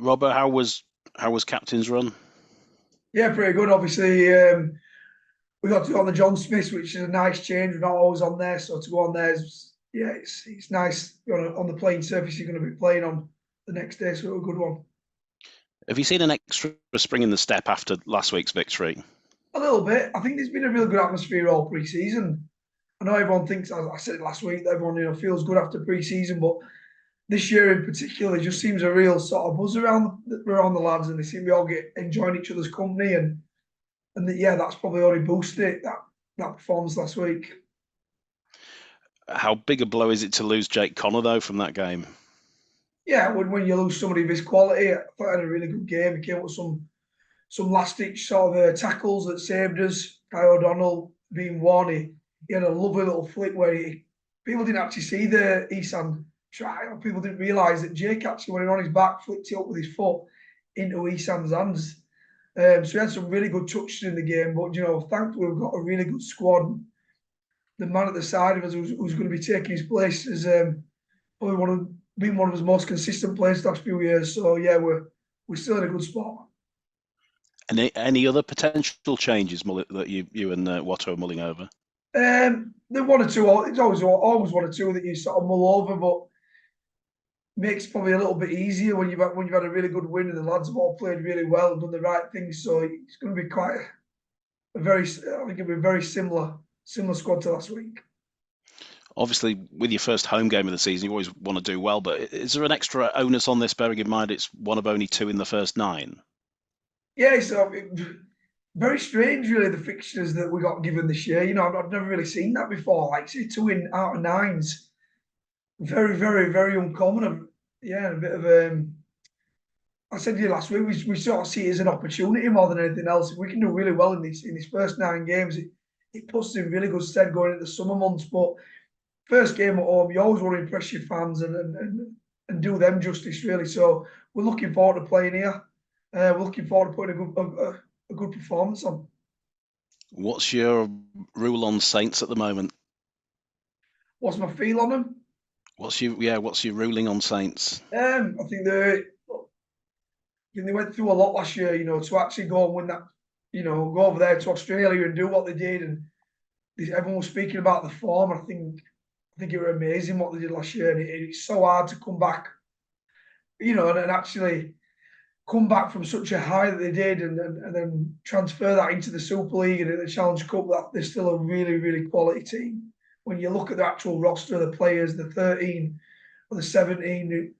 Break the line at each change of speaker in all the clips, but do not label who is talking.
Robert, how was captain's run?
Yeah, pretty good. Obviously, we got to go on the John Smiths, which is a nice change. We're not always on there, so to go on there is yeah, it's nice on the playing surface you're going to be playing on the next day. So a good one.
Have you seen an extra spring in the step after last week's victory?
A little bit. I think there's been a real good atmosphere all pre-season. I know everyone thinks, as I said it last week, that everyone feels good after pre-season, but this year in particular, it just seems a real sort of buzz around the lads, and they seem to all get enjoying each other's company, and that's probably already boosted that performance last week.
How big a blow is it to lose Jake Connor though from that game?
Yeah, when you lose somebody of his quality, I thought he had a really good game. He came up with some last ditch sort of tackles that saved us. Guy O'Donnell being one, he had a lovely little flick where people didn't actually see the Isan try. People didn't realise that Jake actually, when he was on his back, flicked it up with his foot into Isan's hands. So he had some really good touches in the game. But thankfully we've got a really good squad. The man at the side of us who's going to be taking his place is probably been one of his most consistent players the last few years. So yeah, we're still in a good spot.
Any other potential changes that you and Watto are mulling over?
The one or two, it's always one or two that you sort of mull over, but makes probably a little bit easier when you've had a really good win and the lads have all played really well and done the right things. So it's going to be quite I think it'll be a very similar squad to last week.
Obviously, with your first home game of the season, you always want to do well, but is there an extra onus on this, bearing in mind it's one of only two in the first nine?
Yeah, so very strange, really, the fixtures that we got given this year. I've never really seen that before. Like, say, two in out of nines, very, very, very uncommon. Yeah, a bit of I said to you last week, we sort of see it as an opportunity more than anything else. If we can do really well in these first nine games, it puts us in really good stead going into the summer months. But first game at home, you always want to impress your fans and do them justice, really. So we're looking forward to playing here. We're looking forward to putting a good performance on.
What's your rule on Saints at the moment?
What's my feel on them?
What's your ruling on Saints?
I think they went through a lot last year, to actually go and win that, go over there to Australia and do what they did. And everyone was speaking about the form. I think it was amazing what they did last year. And it's so hard to come back, and actually come back from such a high that they did and then transfer that into the Super League and the Challenge Cup. That they're still a really, really quality team. When you look at the actual roster of the players, the 13 or the 17,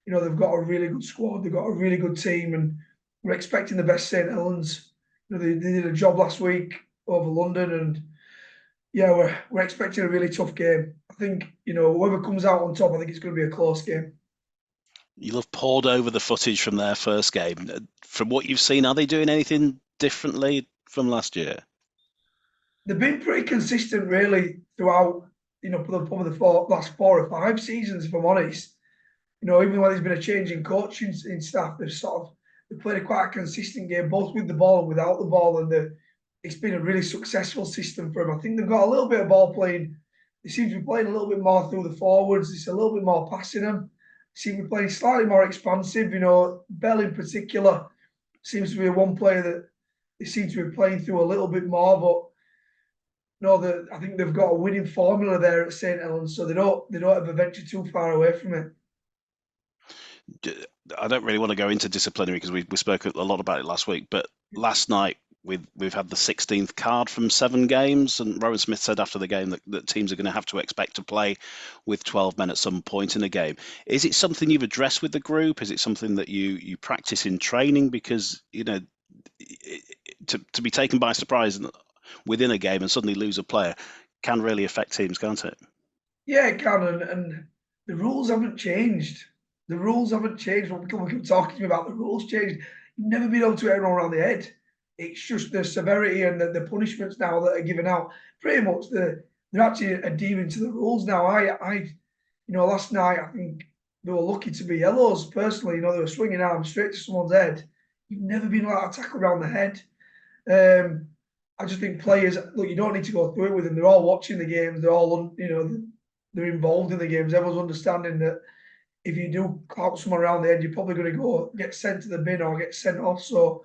they've got a really good squad. They've got a really good team, and we're expecting the best St Helens. They did a job last week over London, and yeah, we're expecting a really tough game. I think whoever comes out on top, I think it's going to be a close game.
You'll have pored over the footage from their first game. From what you've seen, are they doing anything differently from last year?
They've been pretty consistent, really, throughout. Probably the last 4 or 5 seasons, if I'm honest. Even when there's been a change in coaching in staff, they've played quite a consistent game, both with the ball and without the ball, and it's been a really successful system for them. I think they've got a little bit of ball playing. They seem to be playing a little bit more through the forwards. It's a little bit more passing them. They seem to be playing slightly more expansive. Bell in particular seems to be one player that they seem to be playing through a little bit more. But no, I think they've got a winning formula there at St Helens, so they don't ever venture too far away from it.
I don't really want to go into disciplinary because we spoke a lot about it last week, but last night we've had the 16th card from 7 games, and Rowan Smith said after the game that teams are going to have to expect to play with 12 men at some point in a game. Is it something you've addressed with the group? Is it something that you practice in training? Because to be taken by surprise within a game and suddenly lose a player can really affect teams, can't it?
Yeah, it can, and the rules haven't changed. The rules haven't changed. When we keep talking about the rules changed, you've never been able to hit everyone around the head. It's just the severity and the punishments now that are given out. Pretty much, they're actually adhering to the rules now. Last night I think they were lucky to be yellows. Personally, they were swinging arms straight to someone's head. You've never been allowed to tackle around the head. I just think players look. You don't need to go through it with them. They're all watching the games. They're all they're involved in the games. Everyone's understanding that if you do clout someone around the edge, you're probably going to go get sent to the bin or get sent off. So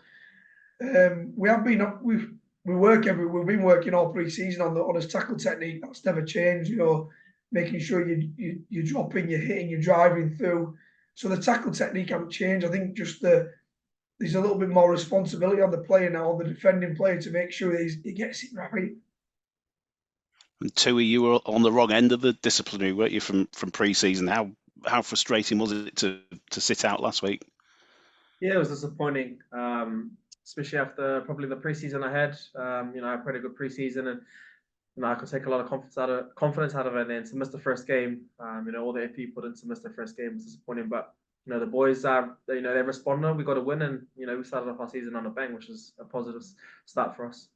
we've been working all pre-season on his tackle technique. That's never changed. Making sure you're dropping, you're hitting, you're driving through. So the tackle technique hasn't changed. I think just there's a little bit more responsibility on the player now, on the defending player, to make sure that he gets it right.
And Tui, you were on the wrong end of the disciplinary, weren't you, from pre-season? How frustrating was it to sit out last week?
Yeah, it was disappointing, especially after probably the preseason I had. I played a good preseason, and I could take a lot of confidence out of it. And then to miss the first game, all the effort you put in to miss the first game was disappointing. But the boys are, they responded. We got a win, and we started off our season on a bang, which is a positive start for us.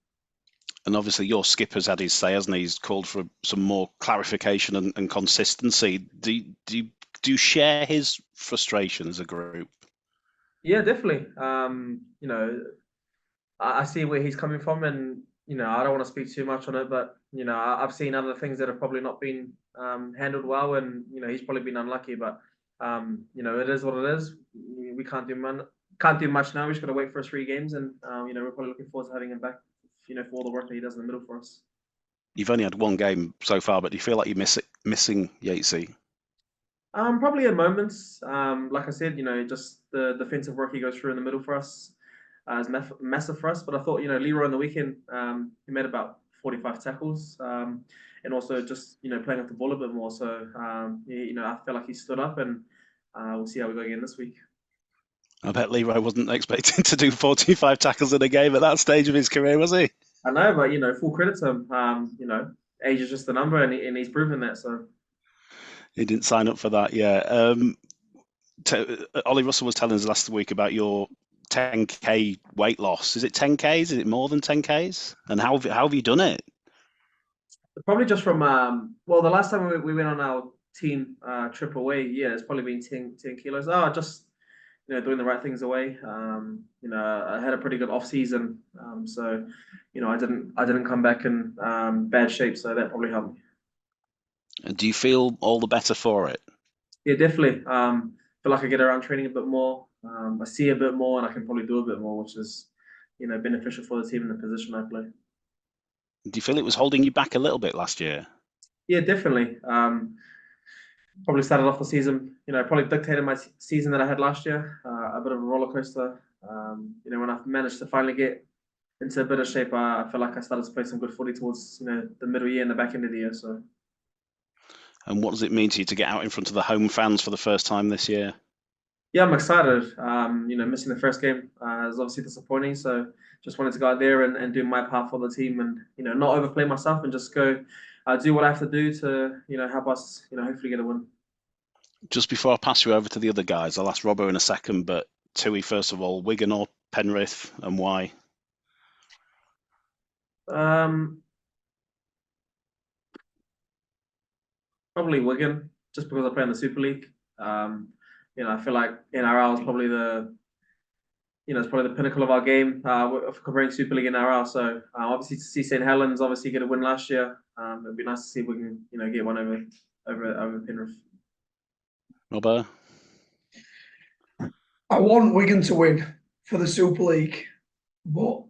And obviously, your skipper's had his say, hasn't he? He's called for some more clarification and consistency. Do you share his frustration as a group?
Yeah, definitely. I see where he's coming from, and I don't want to speak too much on it, but I've seen other things that have probably not been handled well, and he's probably been unlucky. But it is what it is. We can't do much now. We just got to wait for 3 games, and we're probably looking forward to having him back. For all the work that he does in the middle for us.
You've only had 1 game so far, but do you feel like you're missing Yatesy?
Probably at moments. Like I said, just the defensive work he goes through in the middle for us is massive for us. But I thought, Leroy on the weekend, he made about 45 tackles, and also just playing with the ball a bit more. So I feel like he stood up, and we'll see how we go again this week.
I bet Leroy wasn't expecting to do 45 tackles in a game at that stage of his career, was he?
I know, but full credit to him. Age is just a number, and he's proven that. So
he didn't sign up for that, yeah. Ollie Russell was telling us last week about your 10k weight loss. Is it 10ks? Is it more than 10ks? And how have you done it?
Probably just from the last time we went on our team trip away, yeah, it's probably been 10 kilos. Just doing the right things away. I had a pretty good off season, so I didn't come back in bad shape, so that probably helped me.
And do you feel all the better for it?
Yeah, definitely. Feel like I get around training a bit more. I see a bit more, and I can probably do a bit more, which is beneficial for the team in the position I play.
Do you feel it was holding you back a little bit last year?
Yeah, definitely. Probably started off the season, probably dictated my season that I had last year. A bit of a roller coaster. When I managed to finally get into a bit of shape, I feel like I started to play some good footy towards the middle year and the back end of the year. So.
And what does it mean to you to get out in front of the home fans for the first time this year?
Yeah, I'm excited. Missing the first game is obviously disappointing. So just wanted to go out there and do my part for the team, and not overplay myself, and just go do what I have to do to help us hopefully get a win.
Just before I pass you over to the other guys, I'll ask Robbo in a second, but Tui, first of all, Wigan or Penrith, and why?
Probably Wigan, just because I play in the Super League. I feel like NRL is probably it's probably the pinnacle of our game of comparing Super League and NRL. So obviously to see St Helens obviously get a win last year, it'd be nice to see if we can get one over Penrith.
Robbo?
I want Wigan to win for the Super League, but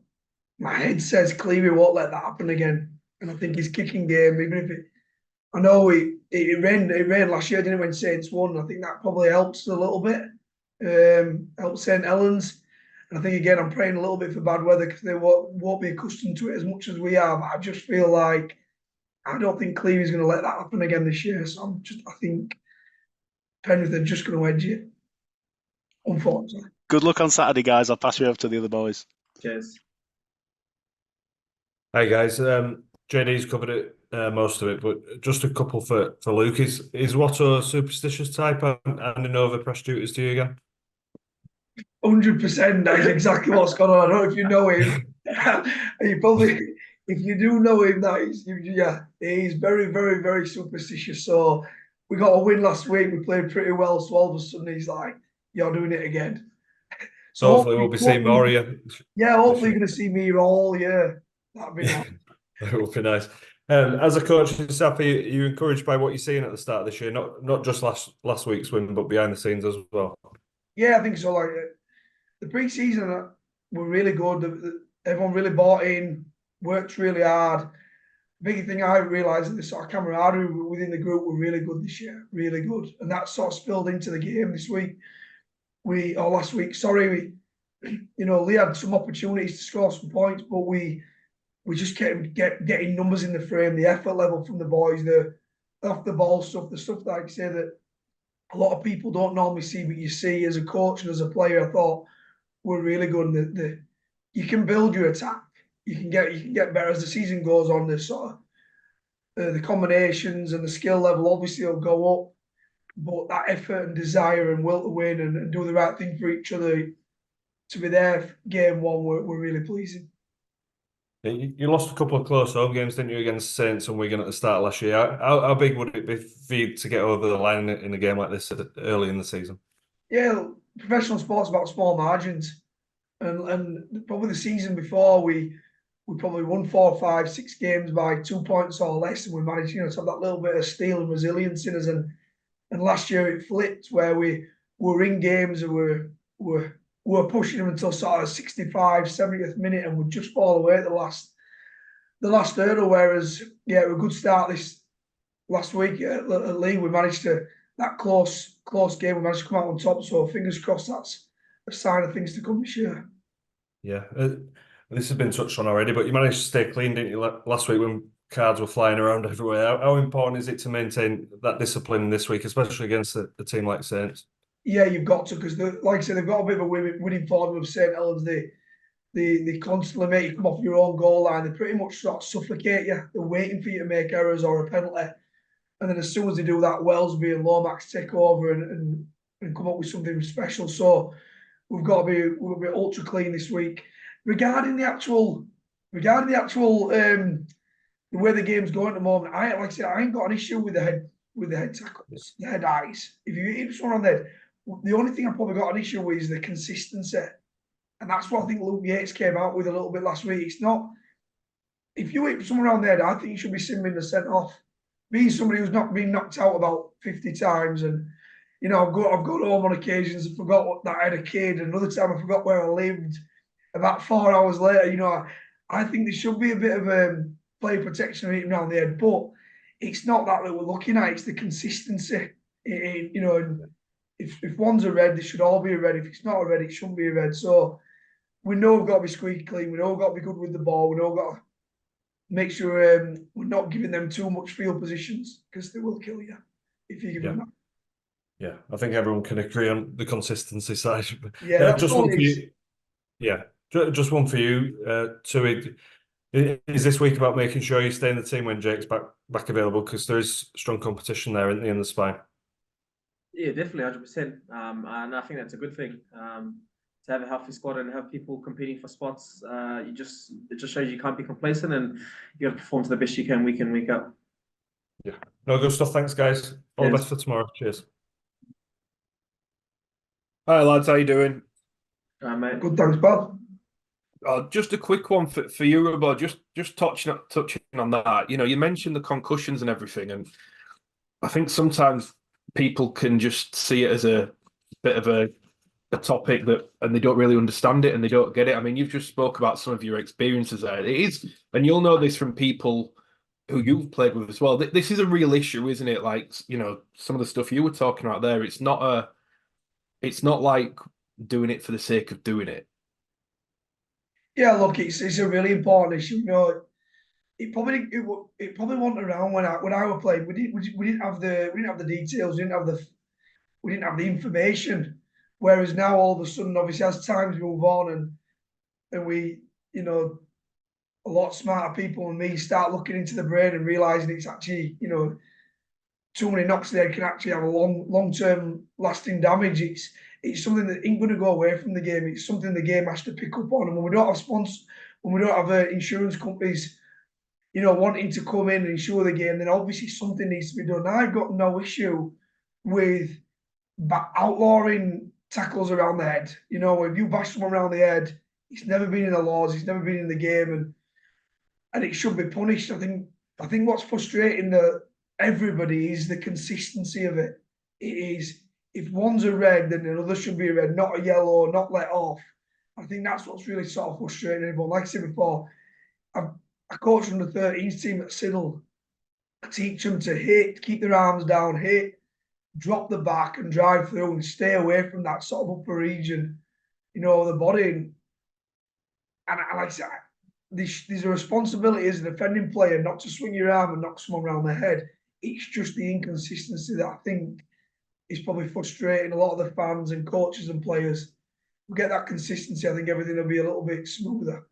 my head says Cleary won't let that happen again. And I think his kicking game, even if I know it rained last year, didn't it, when Saints won? I think that probably helps a little bit. Helps St Helens. And I think again, I'm praying a little bit for bad weather because they won't be accustomed to it as much as we are. But I just feel like I don't think Cleary's going to let that happen again this year. So I think Penrith are just going to edge it, unfortunately.
Good luck on Saturday, guys. I'll pass you over to the other boys.
Cheers.
Hey guys, JD's covered it, most of it, but just a couple for Luke. Is Watto a superstitious type and handing over press duties to you again?
100%. That is exactly what's going on. I don't know if you know him. You probably, if you do know him, he's very, very, very superstitious. So we got a win last week. We played pretty well. So all of a sudden he's like, "You're doing it again."
So hopefully we'll be seeing more of you.
Yeah, hopefully you're going to see me all. Yeah, that'd be nice.
It will be nice. As a coach yourself, are you encouraged by what you're seeing at the start of this year? Not just last week's win, but behind the scenes as well.
Yeah, I think so. Like the pre-season were really good. Everyone really bought in, worked really hard. Big thing I realised is the sort of camaraderie within the group were really good this year, really good, and that sort of spilled into the game this week. Last week, sorry, Lee had some opportunities to score some points, but we just kept getting numbers in the frame, the effort level from the boys, the off the ball stuff, the stuff that I say that a lot of people don't normally see, but you see as a coach and as a player. I thought were really good. And you can build your attack. You can get better as the season goes on. The sort of the combinations and the skill level obviously will go up, but that effort and desire and will to win and do the right thing for each other to be there game one were really pleasing.
You lost a couple of close home games, didn't you, against Saints and Wigan at the start of last year? How big would it be for you to get over the line in a game like this early in the season?
Yeah, professional sports about small margins, and probably the season before we probably won 4, 5, 6 games by 2 points or less, and we managed to have that little bit of steel and resilience in us. And last year it flipped where we were in games and we're pushing them until sort of 65, 70th minute, and would just fall away at the last hurdle. Whereas, yeah, a good start this last week at League. We managed to that close game. We managed to come out on top. So fingers crossed that's a sign of things to come this year.
Yeah, this has been touched on already, but you managed to stay clean, didn't you, last week when cards were flying around everywhere? How important is it to maintain that discipline this week, especially against a team like Saints?
Yeah, you've got to, because like I said, they've got a bit of a winning formula with St Helens. They constantly make you come off your own goal line. They pretty much sort of suffocate you. They're waiting for you to make errors or a penalty. And then as soon as they do that, Wellesby and Lomax take over and come up with something special. So we've got to be ultra clean this week. Regarding the actual the way the game's going at the moment, I ain't got an issue with the head tackles, the head eyes. If you hit someone on the head, the only thing I've probably got an issue with is the consistency. And that's what I think Luke Yates came out with a little bit last week. It's not, if you hit someone around the head, I think you should be simming the sent off. Being somebody who's not been knocked out about 50 times, and I've gone home on occasions and forgot that I had a kid, and another time I forgot where I lived. About 4 hours later, I think there should be a bit of player protection hitting around the head, but it's not that we're looking at. It's the consistency. And if one's a red, they should all be a red. If it's not a red, it shouldn't be a red. So we know we've got to be squeaky clean. We know we've got to be good with the ball. We know we've got to make sure we're not giving them too much field positions, because they will kill you if you give them that.
Yeah, I think everyone can agree on the consistency side.
Yeah, that's
just
all
one
it
for
is.
you. Yeah, just one for you, Tui. Is this week about making sure you stay in the team when Jake's back available? Because there is strong competition there in the spine.
Yeah, definitely, 100%. And I think that's a good thing. To have a healthy squad and have people competing for spots, it just shows you can't be complacent, and you got to perform to the best you can week in, week out.
Yeah, no, good stuff. Thanks, guys. All the best for tomorrow. Cheers.
Hi lads, how you doing?
Mate.
Good, thanks, Bob.
Just a quick one for you, Robo. Just touching on that. You mentioned the concussions and everything, and I think sometimes people can just see it as a bit of a topic and they don't really understand it and they don't get it. I mean, you've just spoke about some of your experiences there. It is, and you'll know this from people who you've played with as well. This is a real issue, isn't it? Like, some of the stuff you were talking about there. It's not like doing it for the sake of doing it.
Yeah, look, it's a really important issue. It probably wasn't around when I was playing. We didn't have the details. We didn't have the information. Whereas now, all of a sudden, obviously, as times move on and we, a lot smarter people than me start looking into the brain and realizing it's actually, too many knocks there can actually have a long-term lasting damage. It's something that ain't going to go away from the game. It's something the game has to pick up on. And when we don't have sponsors, when we don't have insurance companies, wanting to come in and insure the game, then obviously something needs to be done. I've got no issue with outlawing tackles around the head. If you bash someone around the head, it's never been in the laws, it's never been in the game, and it should be punished. I think I think what's frustrating to everybody is the consistency of it. It is, if one's a red, then another should be a red, not a yellow, not let off. I think that's what's really sort of frustrating everyone. Like I said before, I coach from the 13th team at Siddle. I teach them to hit, keep their arms down, hit, drop the back and drive through and stay away from that sort of upper region, you know, the body. And like I said, there's a responsibility as a defending player not to swing your arm and knock someone around the head. It's just the inconsistency that I think is probably frustrating a lot of the fans and coaches and players. We get that consistency, I think everything will be a little bit smoother.